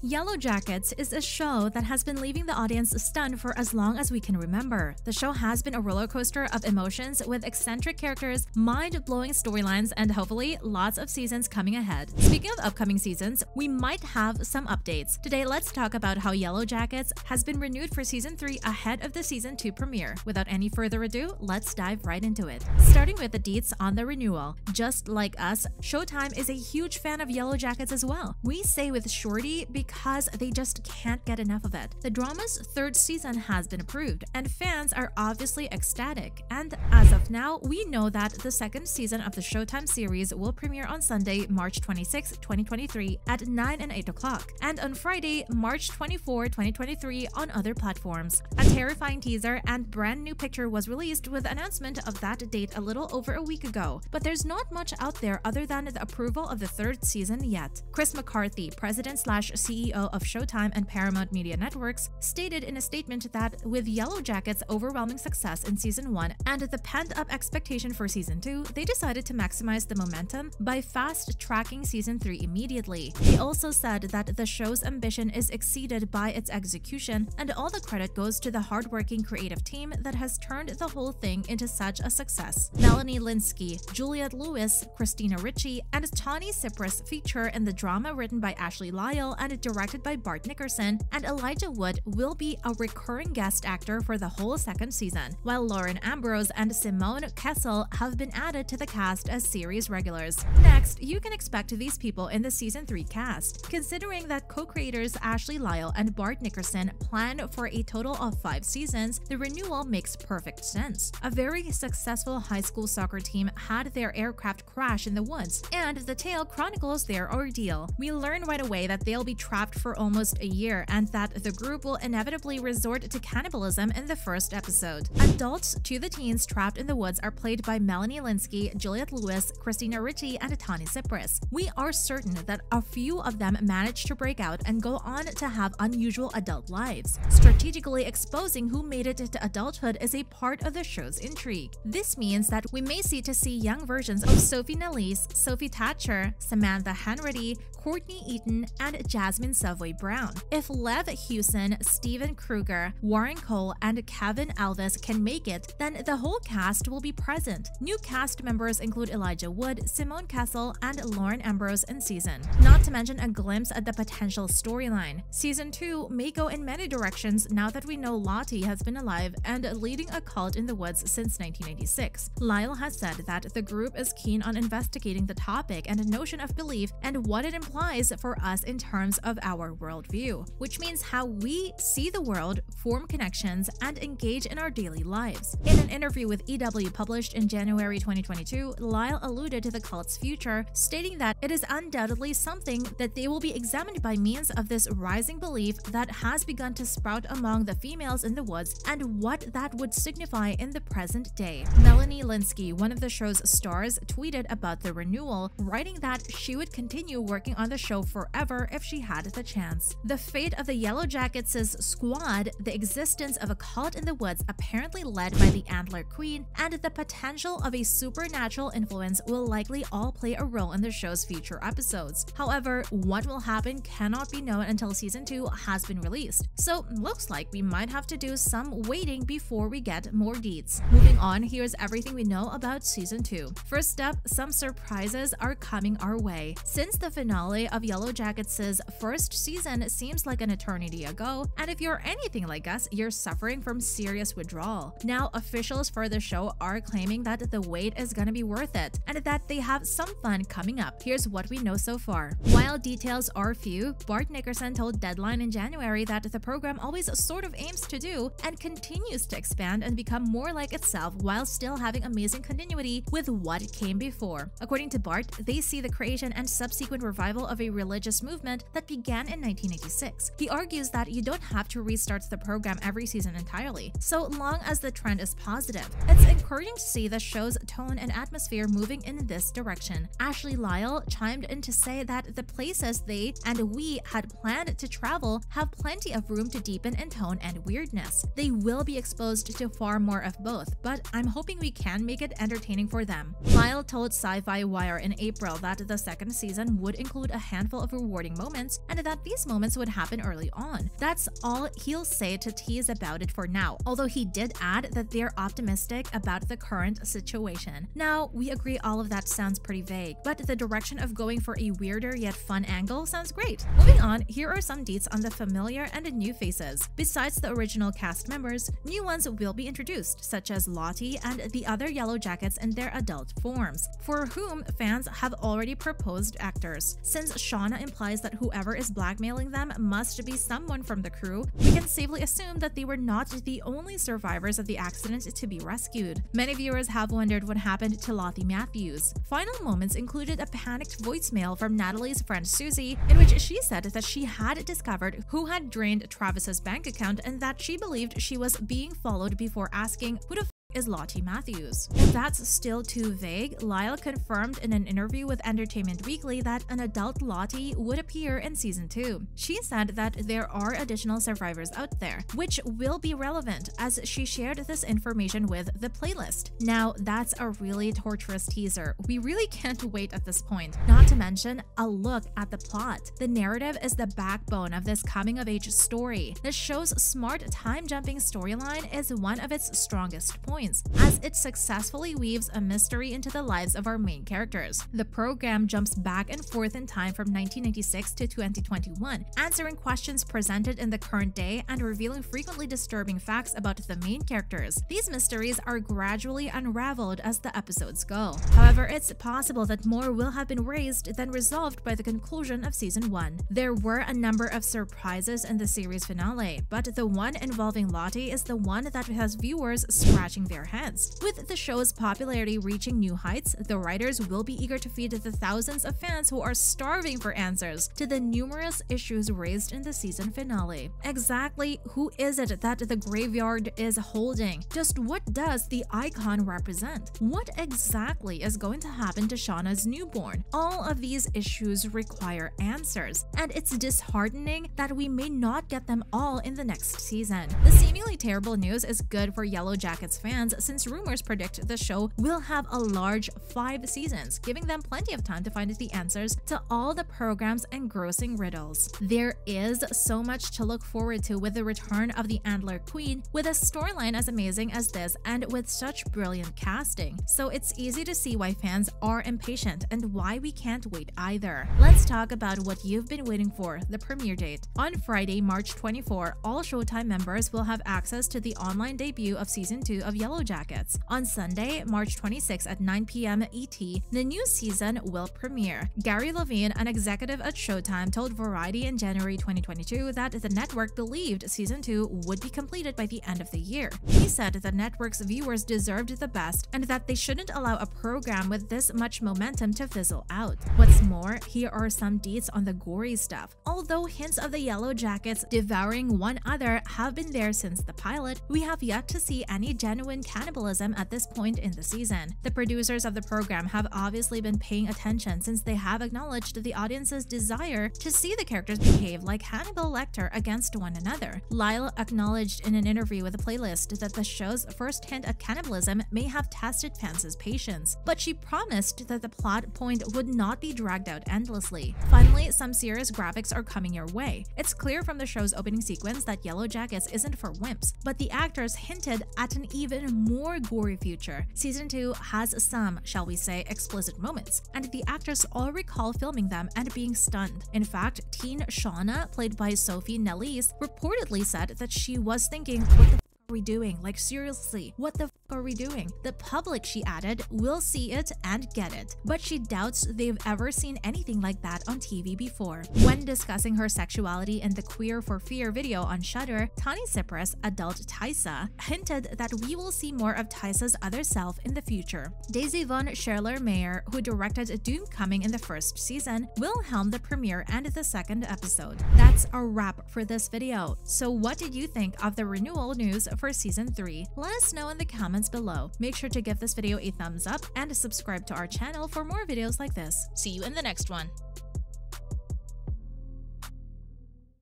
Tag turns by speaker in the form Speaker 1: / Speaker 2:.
Speaker 1: Yellowjackets is a show that has been leaving the audience stunned for as long as we can remember. The show has been a roller coaster of emotions with eccentric characters, mind-blowing storylines, and hopefully lots of seasons coming ahead. Speaking of upcoming seasons, we might have some updates. Today, let's talk about how Yellowjackets has been renewed for Season 3 ahead of the Season 2 premiere. Without any further ado, let's dive right into it. Starting with the deets on the renewal. Just like us, Showtime is a huge fan of Yellowjackets as well. We say with Shorty because they just can't get enough of it. The drama's third season has been approved, and fans are obviously ecstatic. And as of now, we know that the second season of the Showtime series will premiere on Sunday, March 26, 2023 at 9 and 8 o'clock, and on Friday, March 24, 2023 on other platforms. A terrifying teaser and brand new picture was released with the announcement of that date a little over a week ago, but there's not much out there other than the approval of the third season yet. Chris McCarthy, president/CEO of Showtime and Paramount Media Networks, stated in a statement that with Yellowjackets' overwhelming success in Season 1 and the pent-up expectation for Season 2, they decided to maximize the momentum by fast-tracking Season 3 immediately. He also said that the show's ambition is exceeded by its execution, and all the credit goes to the hardworking creative team that has turned the whole thing into such a success. Melanie Lynskey, Juliette Lewis, Christina Ricci, and Tawny Cypress feature in the drama written by Ashley Lyle and directed by Bart Nickerson, and Elijah Wood will be a recurring guest actor for the whole second season, while Lauren Ambrose and Simone Kessel have been added to the cast as series regulars. Next, you can expect these people in the Season 3 cast. Considering that co-creators Ashley Lyle and Bart Nickerson plan for a total of 5 seasons, the renewal makes perfect sense. A very successful high school soccer team had their aircraft crash in the woods, and the tale chronicles their ordeal. We learn right away that they'll be trapped for almost a year and that the group will inevitably resort to cannibalism in the first episode. Adults to the teens trapped in the woods are played by Melanie Lynskey, Juliette Lewis, Christina Ricci, and Tawny Cypress. We are certain that a few of them manage to break out and go on to have unusual adult lives. Strategically exposing who made it to adulthood is a part of the show's intrigue. This means that we may see young versions of Sophie Nélisse, Sophie Thatcher, Samantha Henrety, Courtney Eaton, and Jasmine Savoy Brown. If Lev Hewson, Steven Kruger, Warren Cole, and Kevin Elvis can make it, then the whole cast will be present. New cast members include Elijah Wood, Simone Kessel, and Lauren Ambrose in season. Not to mention a glimpse at the potential storyline. Season 2 may go in many directions now that we know Lottie has been alive and leading a cult in the woods since 1986. Lyle has said that the group is keen on investigating the topic and notion of belief and what it implies for us in terms of our worldview, which means how we see the world, form connections, and engage in our daily lives. In an interview with EW published in January 2022, Lyle alluded to the cult's future, stating that it is undoubtedly something that they will be examined by means of this rising belief that has begun to sprout among the females in the woods and what that would signify in the present day. Melanie Lynskey, one of the show's stars, tweeted about the renewal, writing that she would continue working on the show forever if she had the chance. The fate of the Yellowjackets' squad, the existence of a cult in the woods apparently led by the Antler Queen, and the potential of a supernatural influence will likely all play a role in the show's future episodes. However, what will happen cannot be known until Season 2 has been released, so looks like we might have to do some waiting before we get more deets. Moving on, here's everything we know about Season 2. First up, some surprises are coming our way. Since the finale of Yellowjackets' first season seems like an eternity ago, and if you're anything like us, you're suffering from serious withdrawal. Now, officials for the show are claiming that the wait is gonna be worth it, and that they have some fun coming up. Here's what we know so far. While details are few, Bart Nickerson told Deadline in January that the program always sort of aims to do and continues to expand and become more like itself while still having amazing continuity with what came before. According to Bart, they see the creation and subsequent revival of a religious movement that began in 1986. He argues that you don't have to restart the program every season entirely, so long as the trend is positive. It's encouraging to see the show's tone and atmosphere moving in this direction. Ashley Lyle chimed in to say that the places they and we had planned to travel have plenty of room to deepen in tone and weirdness. They will be exposed to far more of both, but I'm hoping we can make it entertaining for them. Lyle told Sci-Fi Wire in April that the second season would include a handful of rewarding moments and and that these moments would happen early on. That's all he'll say to tease about it for now, although he did add that they're optimistic about the current situation. Now, we agree all of that sounds pretty vague, but the direction of going for a weirder yet fun angle sounds great. Moving on, here are some deets on the familiar and new faces. Besides the original cast members, new ones will be introduced, such as Lottie and the other Yellowjackets in their adult forms, for whom fans have already proposed actors. Since Shauna implies that whoever is blackmailing them must be someone from the crew, we can safely assume that they were not the only survivors of the accident to be rescued. Many viewers have wondered what happened to Lottie Matthews. Final moments included a panicked voicemail from Natalie's friend Susie, in which she said that she had discovered who had drained Travis's bank account and that she believed she was being followed before asking, "Who the f is Lottie Matthews?" If that's still too vague, Lyle confirmed in an interview with Entertainment Weekly that an adult Lottie would appear in season 2. She said that there are additional survivors out there, which will be relevant, as she shared this information with the playlist. Now, that's a really torturous teaser. We really can't wait at this point. Not to mention a look at the plot. The narrative is the backbone of this coming-of-age story. The show's smart time-jumping storyline is one of its strongest points, as it successfully weaves a mystery into the lives of our main characters. The program jumps back and forth in time from 1996 to 2021, answering questions presented in the current day and revealing frequently disturbing facts about the main characters. These mysteries are gradually unraveled as the episodes go. However, it's possible that more will have been raised than resolved by the conclusion of season 1. There were a number of surprises in the series finale, but the one involving Lottie is the one that has viewers scratching their heads. With the show's popularity reaching new heights, the writers will be eager to feed the thousands of fans who are starving for answers to the numerous issues raised in the season finale. Exactly who is it that the graveyard is holding? Just what does the icon represent? What exactly is going to happen to Shauna's newborn? All of these issues require answers, and it's disheartening that we may not get them all in the next season. The seemingly terrible news is good for Yellowjackets fans, since rumors predict the show will have a large 5 seasons, giving them plenty of time to find the answers to all the program's engrossing riddles. There is so much to look forward to with the return of the Antler Queen, with a storyline as amazing as this and with such brilliant casting. So it's easy to see why fans are impatient and why we can't wait either. Let's talk about what you've been waiting for, the premiere date. On Friday, March 24, all Showtime members will have access to the online debut of season 2 of Yellowjackets. On Sunday, March 26 at 9 p.m. ET, the new season will premiere. Gary Levine, an executive at Showtime, told Variety in January 2022 that the network believed season 2 would be completed by the end of the year. He said the network's viewers deserved the best and that they shouldn't allow a program with this much momentum to fizzle out. What's more, here are some deets on the gory stuff. Although hints of the Yellowjackets devouring one another have been there since the pilot, we have yet to see any genuine cannibalism at this point in the season. The producers of the program have obviously been paying attention, since they have acknowledged the audience's desire to see the characters behave like Hannibal Lecter against one another. Lyle acknowledged in an interview with the playlist that the show's first hint at cannibalism may have tested fans' patience, but she promised that the plot point would not be dragged out endlessly. Finally, some serious graphics are coming your way. It's clear from the show's opening sequence that Yellowjackets isn't for wimps, but the actors hinted at an even more gory future. Season 2 has some, shall we say, explicit moments, and the actors all recall filming them and being stunned. In fact, teen Shauna, played by Sophie Nellis, reportedly said that she was thinking, "What the f are we doing? Like, seriously, what the f are we doing?" The public, she added, will see it and get it, but she doubts they've ever seen anything like that on TV before. When discussing her sexuality in the Queer for Fear video on Shudder, Tani Cypress, adult Tysa, hinted that we will see more of Tysa's other self in the future. Daisy Von Scherler-Mayer, who directed Doom Coming in the first season, will helm the premiere and the second episode. That's a wrap for this video. So what did you think of the renewal news for season 3? Let us know in the comments below. Make sure to give this video a thumbs up and subscribe to our channel for more videos like this. See you in the next one.